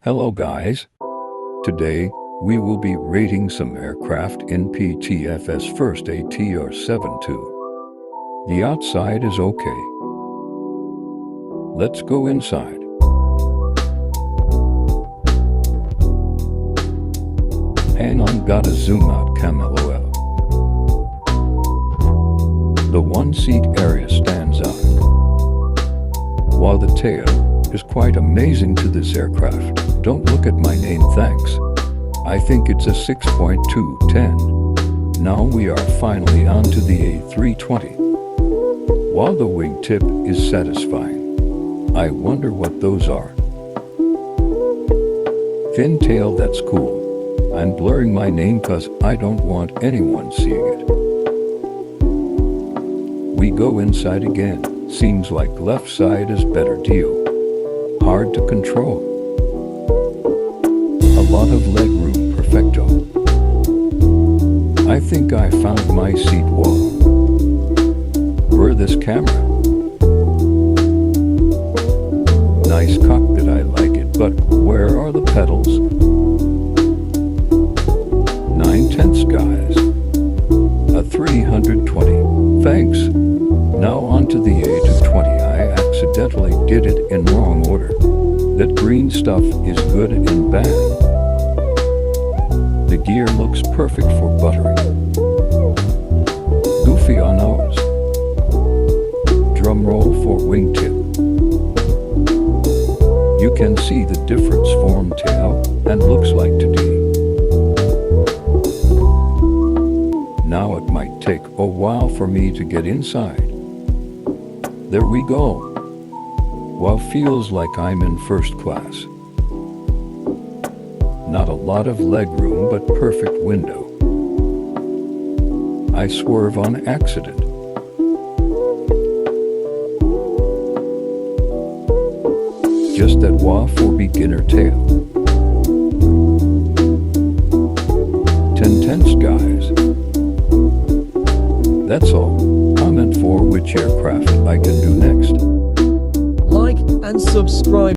Hello guys. Today, we will be rating some aircraft in PTFS first ATR-72. The outside is okay. Let's go inside. Hang on, gotta zoom out LOL. The one-seat area stands out, while the tail is quite amazing to this aircraft. Don't look at my name, thanks. I think it's a 6.210. Now we are finally on to the A320. While the wingtip is satisfying, I wonder what those are. Fin tail, that's cool. I'm blurring my name cause I don't want anyone seeing it. We go inside again. Seems like left side is better deal. Hard to control. A lot of leg room, perfecto. I think I found my seat wall. Where this camera? Nice cockpit, I like it, but where are the pedals? 9/10 guys. A 320. Thanks. Now on to the A220. I accidentally did it in wrong order. That green stuff is good and bad. The gear looks perfect for buttering. Goofy on ours. Drum roll for wingtip. You can see the difference form tail and looks like 2D. Now it might take a while for me to get inside. There we go. Well, feels like I'm in first class. Not a lot of leg room, but perfect window. I swerve on accident. Just that wah for beginner tail. 10/10 guys. That's all. Comment for which aircraft I can do next. Like and subscribe.